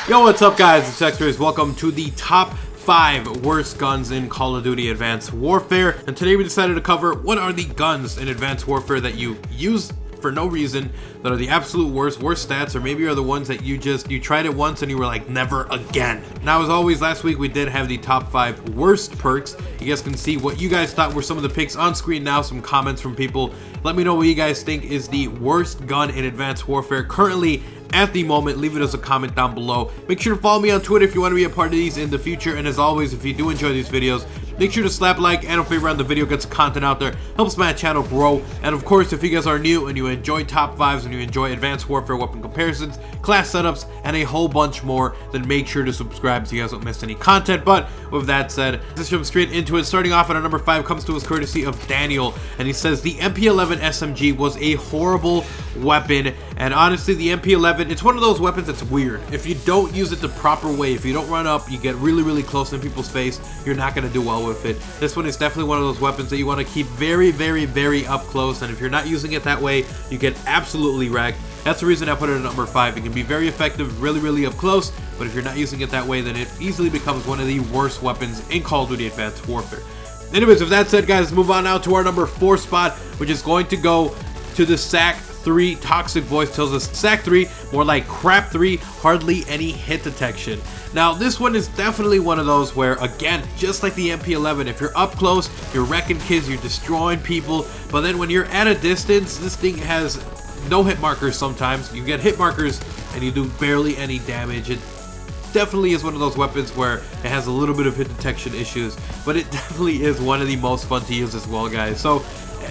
Yo, what's up guys, it's XRAYZ. Welcome to the top 5 worst guns in Call of Duty Advanced Warfare. And today we decided to cover what are the guns in Advanced Warfare that you use for no reason, that are the absolute worst stats, or maybe are the ones that you tried it once and you were like, never again. Now, as always, last week we did have the top 5 worst perks. You guys can see what you guys thought were some of the picks on screen now, some comments from people. Let me know what you guys think is the worst gun in Advanced Warfare currently at the moment. Leave it as a comment down below. Make sure to follow me on Twitter if you want to be a part of these in the future. And as always, if you do enjoy these videos, make sure to slap like and a favorite on the video, gets content out there, helps my channel grow. And of course, if you guys are new and you enjoy top 5s and you enjoy Advanced Warfare weapon comparisons, class setups, and a whole bunch more, then make sure to subscribe so you guys don't miss any content. But with that said, let's jump straight into it. Starting off at our number 5 comes to us courtesy of Daniel, and he says the MP11 SMG was a horrible weapon. And honestly, the MP11, it's one of those weapons that's weird. If you don't use it the proper way, if you don't run up, you get really close in people's face, you're not going to do well with it. This one is definitely one of those weapons that you want to keep very up close, and if you're not using it that way, you get absolutely wrecked. That's the reason I put it at number 5. It can be very effective, really up close, but if you're not using it that way, then it easily becomes one of the worst weapons in Call of Duty Advanced Warfare. Anyways, with that said, guys, move on now to our number 4 spot, which is going to go to the SAC 3. Toxic Voice tells us SAC 3, more like crap 3, hardly any hit detection. Now, this one is definitely one of those where, again, just like the MP11, if you're up close, you're wrecking kids, you're destroying people, but then when you're at a distance, this thing has no hit markers sometimes. You get hit markers and you do barely any damage. It definitely is one of those weapons where it has a little bit of hit detection issues, but it definitely is one of the most fun to use as well, guys. So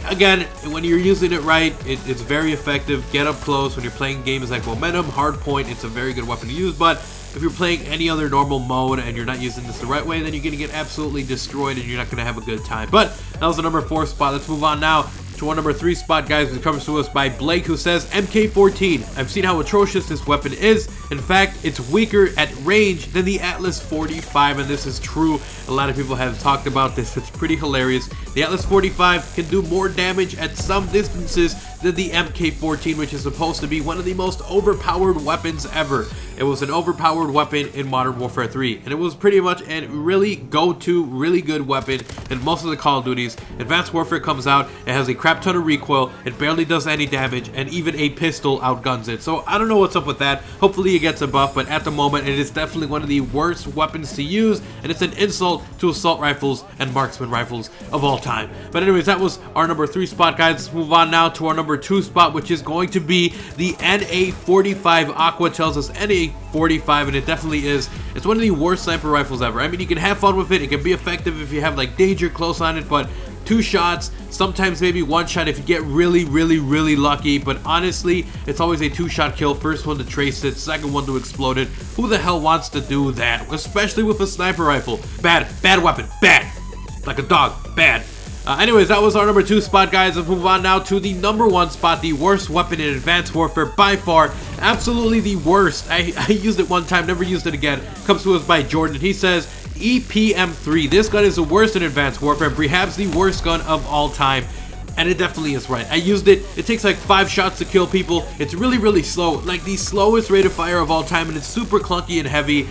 again, when you're using it right, it's very effective. Get up close when you're playing games like Momentum, Hardpoint, it's a very good weapon to use. But if you're playing any other normal mode and you're not using this the right way, then you're going to get absolutely destroyed and you're not going to have a good time. But that was the number 4 spot. Let's move on now to our number 3 spot, guys. It comes to us by Blake, who says MK14. I've seen how atrocious this weapon is. In fact, it's weaker at range than the Atlas 45, and this is true. A lot of people have talked about this. It's pretty hilarious. The Atlas 45 can do more damage at some distances than the MK14, which is supposed to be one of the most overpowered weapons ever. It was an overpowered weapon in Modern Warfare 3, and it was pretty much a really go-to, really good weapon in most of the Call of Duties. Advanced Warfare comes out, it has a crap ton of recoil, it barely does any damage, and even a pistol outguns it. So I don't know what's up with that. Hopefully it gets a buff, but at the moment it is definitely one of the worst weapons to use, and it's an insult to assault rifles and marksman rifles of all time. But anyways, that was our number 3 spot, guys. Let's move on now to our number 2 spot, which is going to be the NA45. Aqua tells us NA45, and it definitely is. It's one of the worst sniper rifles ever. I mean, you can have fun with it. It can be effective if you have like danger close on it, but 2 shots, sometimes maybe 1 shot if you get really lucky. But honestly, it's always a 2-shot kill. First one to trace it, second one to explode it. Who the hell wants to do that? Especially with a sniper rifle. Bad weapon, bad. Like a dog, bad. Anyways, that was our number 2 spot, guys. Let's move on now to the number 1 spot, the worst weapon in Advanced Warfare by far. Absolutely the worst. I used it one time, never used it again. Comes to us by Jordan. He says EPM3. This gun is the worst in Advanced Warfare, perhaps the worst gun of all time. And it definitely is right. I used it. It takes like 5 shots to kill people. It's really slow, like the slowest rate of fire of all time, and it's super clunky and heavy.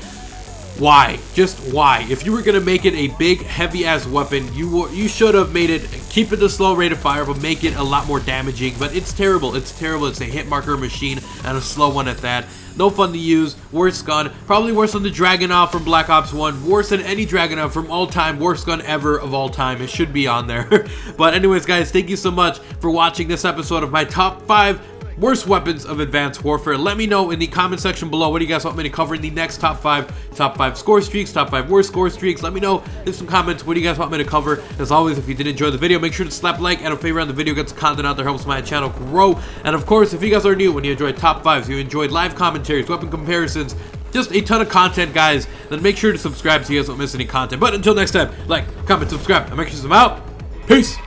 Why? Just why? If you were gonna make it a big, heavy-ass weapon, you should have made it, keep it the slow rate of fire, but make it a lot more damaging. But it's terrible. It's terrible. It's a hit marker machine, and a slow one at that. No fun to use. Worst gun. Probably worse than the Dragunov from Black Ops 1. Worse than any Dragunov from all time. Worst gun ever of all time. It should be on there. But anyways, guys, thank you so much for watching this episode of my top 5 worst weapons of Advanced Warfare. Let me know in the comment section below what do you guys want me to cover in the next top 5 score streaks, top 5 worst score streaks. Let me know in some comments what do you guys want me to cover. As always, if you did enjoy the video, make sure to slap like and a favorite on the video, gets content out there, helps my channel grow. And of course, if you guys are new, when you enjoyed top 5s, you enjoyed live commentaries, weapon comparisons, just a ton of content, guys, then make sure to subscribe so you guys don't miss any content. But until next time, like, comment, subscribe, and make sure I'm out. Peace.